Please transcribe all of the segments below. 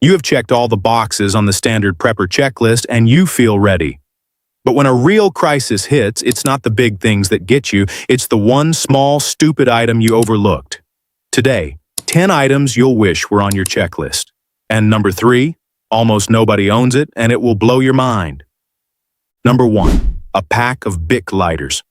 You have checked all the boxes on the standard prepper checklist and you feel ready. But when a real crisis hits, it's not the big things that get you, it's the one small, stupid item you overlooked. Today, 10 items you'll wish were on your checklist. And number 3, almost nobody owns it, and it will blow your mind. Number 1, a pack of Bic lighters.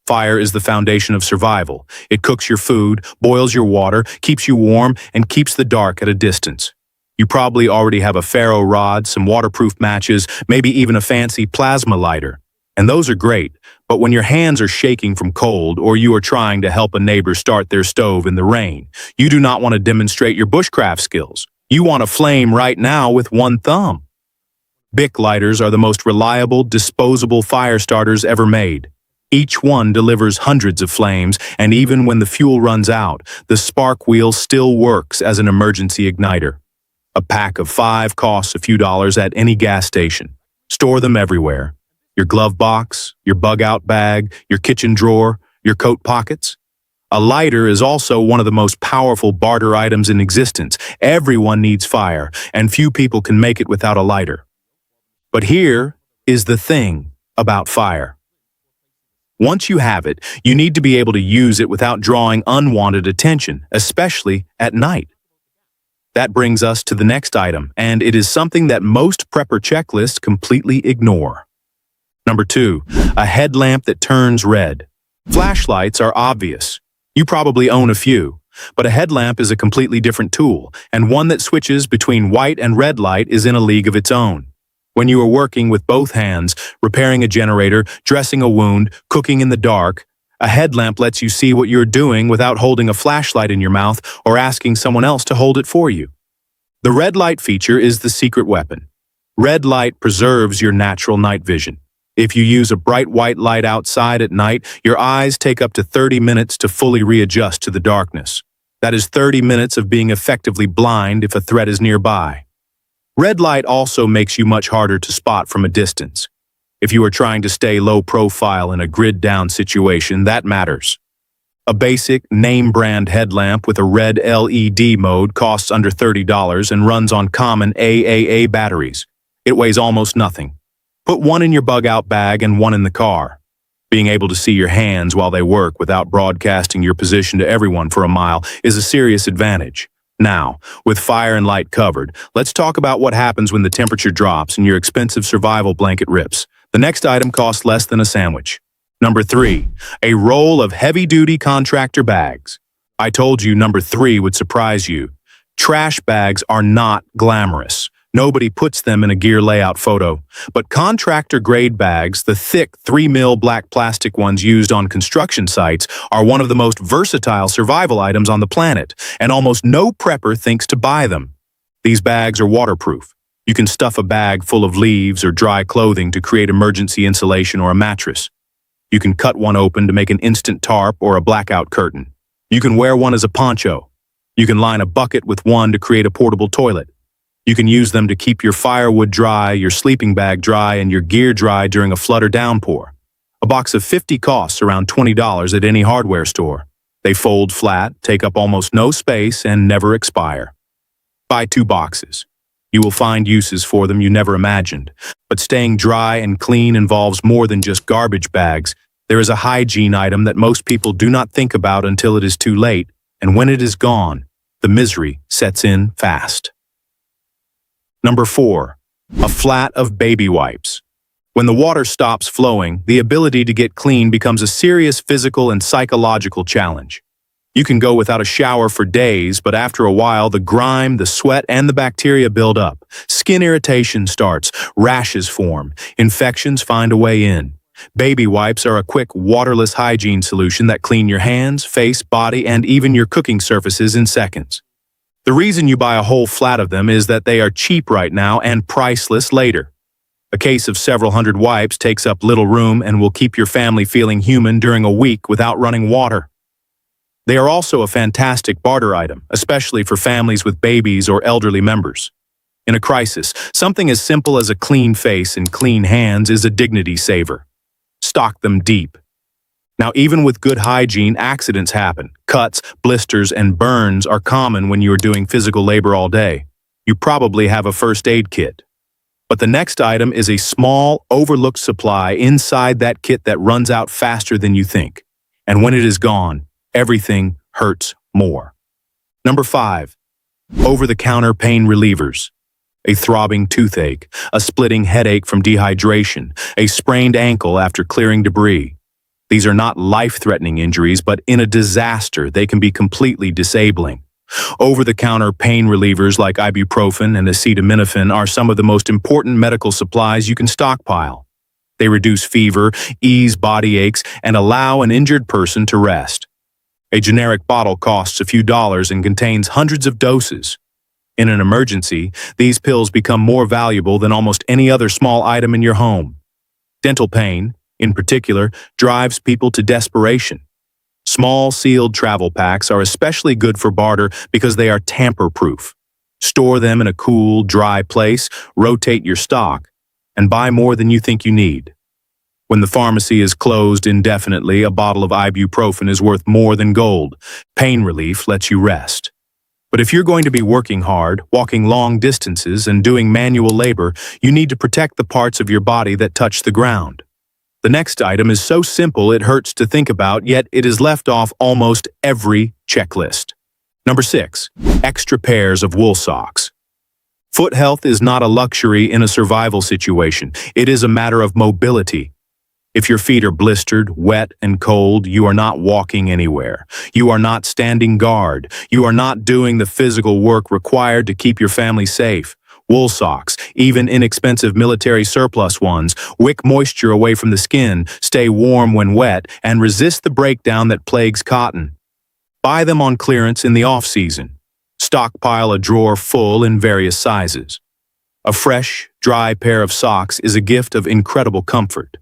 Fire is the foundation of survival. It cooks your food, boils your water, keeps you warm, and keeps the dark at a distance. You probably already have a ferro rod, some waterproof matches, maybe even a fancy plasma lighter. And those are great, but when your hands are shaking from cold or you are trying to help a neighbor start their stove in the rain, you do not want to demonstrate your bushcraft skills. You want a flame right now with one thumb. Bic lighters are the most reliable, disposable fire starters ever made. Each one delivers hundreds of flames, and even when the fuel runs out, the spark wheel still works as an emergency igniter. A pack of 5 costs a few dollars at any gas station. Store them everywhere. Your glove box, your bug-out bag, your kitchen drawer, your coat pockets. A lighter is also one of the most powerful barter items in existence. Everyone needs fire, and few people can make it without a lighter. But here is the thing about fire. Once you have it, you need to be able to use it without drawing unwanted attention, especially at night. That brings us to the next item, and it is something that most prepper checklists completely ignore. Number 2, a headlamp that turns red. Flashlights are obvious. You probably own a few, but a headlamp is a completely different tool, and one that switches between white and red light is in a league of its own. When you are working with both hands, repairing a generator, dressing a wound, cooking in the dark, a headlamp lets you see what you're doing without holding a flashlight in your mouth or asking someone else to hold it for you. The red light feature is the secret weapon. Red light preserves your natural night vision. If you use a bright white light outside at night, your eyes take up to 30 minutes to fully readjust to the darkness. That is 30 minutes of being effectively blind if a threat is nearby. Red light also makes you much harder to spot from a distance. If you are trying to stay low profile in a grid-down situation, that matters. A basic, name-brand headlamp with a red LED mode costs under $30 and runs on common AAA batteries. It weighs almost nothing. Put one in your bug-out bag and one in the car. Being able to see your hands while they work without broadcasting your position to everyone for a mile is a serious advantage. Now, with fire and light covered, let's talk about what happens when the temperature drops and your expensive survival blanket rips. The next item costs less than a sandwich. Number 3, a roll of heavy-duty contractor bags. I told you number 3 would surprise you. Trash bags are not glamorous. Nobody puts them in a gear layout photo. But contractor-grade bags, the thick 3mm black plastic ones used on construction sites, are one of the most versatile survival items on the planet, and almost no prepper thinks to buy them. These bags are waterproof. You can stuff a bag full of leaves or dry clothing to create emergency insulation or a mattress. You can cut one open to make an instant tarp or a blackout curtain. You can wear one as a poncho. You can line a bucket with one to create a portable toilet. You can use them to keep your firewood dry, your sleeping bag dry, and your gear dry during a flood or downpour. A box of 50 costs around $20 at any hardware store. They fold flat, take up almost no space, and never expire. Buy 2 boxes. You will find uses for them you never imagined. But staying dry and clean involves more than just garbage bags. There is a hygiene item that most people do not think about until it is too late, and when it is gone, the misery sets in fast. Number 4, a flat of baby wipes. When the water stops flowing, the ability to get clean becomes a serious physical and psychological challenge. You can go without a shower for days, but after a while, the grime, the sweat, and the bacteria build up. Skin irritation starts, rashes form, infections find a way in. Baby wipes are a quick, waterless hygiene solution that clean your hands, face, body, and even your cooking surfaces in seconds. The reason you buy a whole flat of them is that they are cheap right now and priceless later. A case of several hundred wipes takes up little room and will keep your family feeling human during a week without running water. They are also a fantastic barter item, especially for families with babies or elderly members. In a crisis, something as simple as a clean face and clean hands is a dignity saver. Stock them deep. Now, even with good hygiene, accidents happen. Cuts, blisters, and burns are common when you are doing physical labor all day. you probably have a first aid kit. But the next item is a small, overlooked supply inside that kit that runs out faster than you think. And when it is gone, everything hurts more. Number 5. Over-the-counter pain relievers. A throbbing toothache, a splitting headache from dehydration, a sprained ankle after clearing debris. These are not life-threatening injuries, but in a disaster, they can be completely disabling. Over-the-counter pain relievers like ibuprofen and acetaminophen are some of the most important medical supplies you can stockpile. They reduce fever, ease body aches, and allow an injured person to rest. A generic bottle costs a few dollars and contains hundreds of doses. In an emergency, these pills become more valuable than almost any other small item in your home. Dental pain, in particular, drives people to desperation. Small sealed travel packs are especially good for barter because they are tamper-proof. Store them in a cool, dry place, rotate your stock, and buy more than you think you need. When the pharmacy is closed indefinitely, a bottle of ibuprofen is worth more than gold. Pain relief lets you rest. But if you're going to be working hard, walking long distances, and doing manual labor, you need to protect the parts of your body that touch the ground. The next item is so simple it hurts to think about, yet it is left off almost every checklist. Number 6. Extra pairs of wool socks. Foot health is not a luxury in a survival situation. It is a matter of mobility. If your feet are blistered, wet, and cold, you are not walking anywhere. You are not standing guard. You are not doing the physical work required to keep your family safe. Wool socks, even inexpensive military surplus ones, wick moisture away from the skin, stay warm when wet, and resist the breakdown that plagues cotton. Buy them on clearance in the off-season. Stockpile a drawer full in various sizes. A fresh, dry pair of socks is a gift of incredible comfort.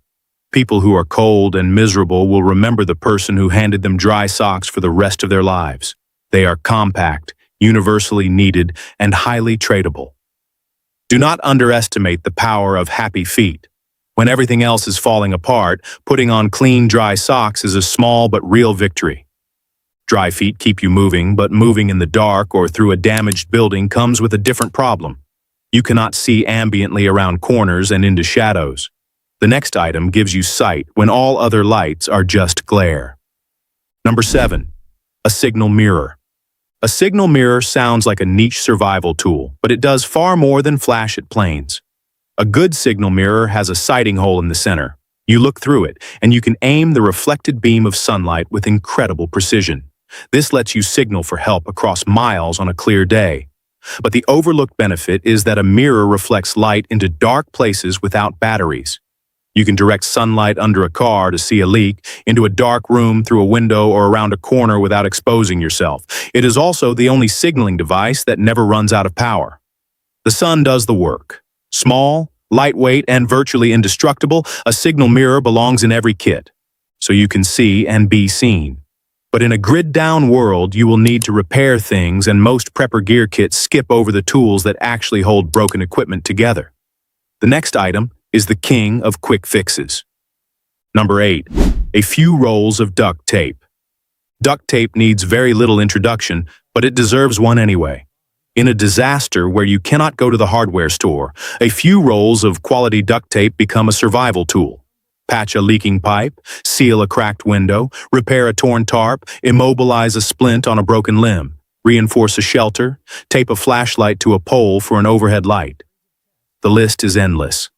People who are cold and miserable will remember the person who handed them dry socks for the rest of their lives. They are compact, universally needed, and highly tradable. Do not underestimate the power of happy feet. When everything else is falling apart, putting on clean, dry socks is a small but real victory. Dry feet keep you moving, but moving in the dark or through a damaged building comes with a different problem. You cannot see ambiently around corners and into shadows. The next item gives you sight when all other lights are just glare. Number 7. A signal mirror. A signal mirror sounds like a niche survival tool, but it does far more than flash at planes. A good signal mirror has a sighting hole in the center. You look through it, and you can aim the reflected beam of sunlight with incredible precision. This lets you signal for help across miles on a clear day. But the overlooked benefit is that a mirror reflects light into dark places without batteries. You can direct sunlight under a car to see a leak, into a dark room through a window or around a corner without exposing yourself. It is also the only signaling device that never runs out of power. The sun does the work. Small, lightweight, and virtually indestructible, a signal mirror belongs in every kit, so you can see and be seen. But in a grid-down world, you will need to repair things, and most prepper gear kits skip over the tools that actually hold broken equipment together. The next item is the king of quick fixes. Number 8. A few rolls of duct tape. Duct tape needs very little introduction, but it deserves one anyway. In a disaster where you cannot go to the hardware store, a few rolls of quality duct tape become a survival tool. Patch a leaking pipe, seal a cracked window, repair a torn tarp, immobilize a splint on a broken limb, reinforce a shelter, tape a flashlight to a pole for an overhead light. The list is endless.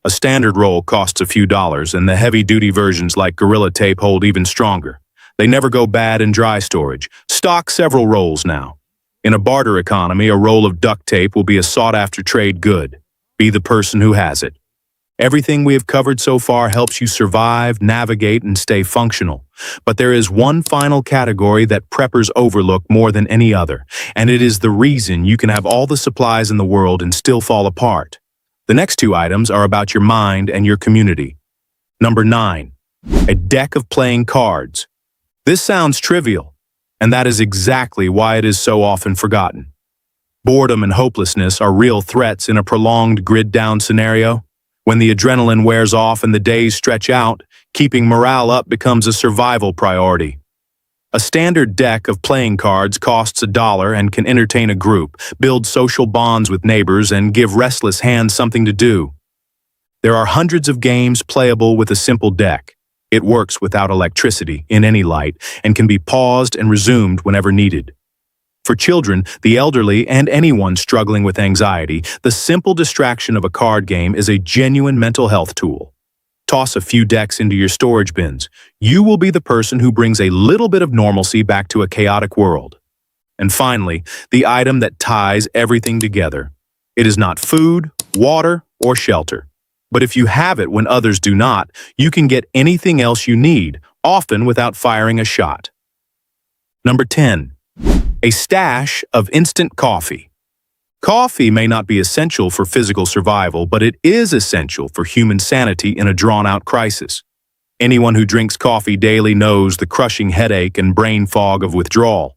A standard roll costs a few dollars, and the heavy-duty versions like Gorilla Tape hold even stronger. They never go bad in dry storage. Stock several rolls now. In a barter economy, a roll of duct tape will be a sought-after trade good. Be the person who has it. Everything we have covered so far helps you survive, navigate, and stay functional. But there is one final category that preppers overlook more than any other, and it is the reason you can have all the supplies in the world and still fall apart. The next two items are about your mind and your community. Number 9. A deck of playing cards. This sounds trivial, and that is exactly why it is so often forgotten. Boredom and hopelessness are real threats in a prolonged grid-down scenario. When the adrenaline wears off and the days stretch out, keeping morale up becomes a survival priority. A standard deck of playing cards costs $1 and can entertain a group, build social bonds with neighbors, and give restless hands something to do. There are hundreds of games playable with a simple deck. It works without electricity, in any light, and can be paused and resumed whenever needed. For children, the elderly, and anyone struggling with anxiety, the simple distraction of a card game is a genuine mental health tool. Toss a few decks into your storage bins. You will be the person who brings a little bit of normalcy back to a chaotic world. And finally, the item that ties everything together. It is not food, water, or shelter. But if you have it when others do not, you can get anything else you need, often without firing a shot. Number 10. A stash of instant coffee. Coffee may not be essential for physical survival, but it is essential for human sanity in a drawn-out crisis. Anyone who drinks coffee daily knows the crushing headache and brain fog of withdrawal.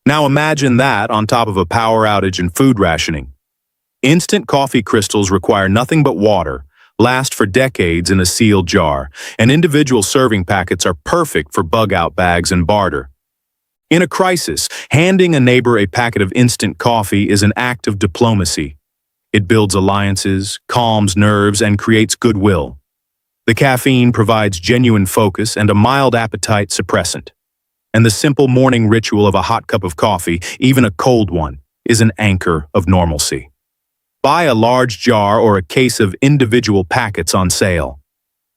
Now imagine that on top of a power outage and food rationing. Instant coffee crystals require nothing but water, last for decades in a sealed jar, and individual serving packets are perfect for bug-out bags and barter. In a crisis, handing a neighbor a packet of instant coffee is an act of diplomacy. It builds alliances, calms nerves, and creates goodwill. The caffeine provides genuine focus and a mild appetite suppressant. And the simple morning ritual of a hot cup of coffee, even a cold one, is an anchor of normalcy. Buy a large jar or a case of individual packets on sale.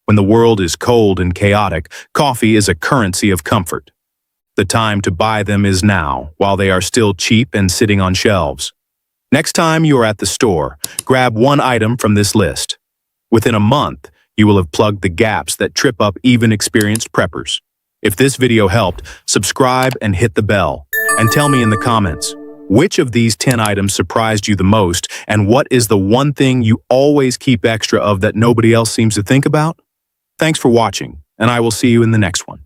When the world is cold and chaotic, coffee is a currency of comfort. The time to buy them is now, while they are still cheap and sitting on shelves. Next time you are at the store, grab one item from this list. Within a month, you will have plugged the gaps that trip up even experienced preppers. If this video helped, subscribe and hit the bell. And tell me in the comments, which of these 10 items surprised you the most, and what is the one thing you always keep extra of that nobody else seems to think about? Thanks for watching, and I will see you in the next one.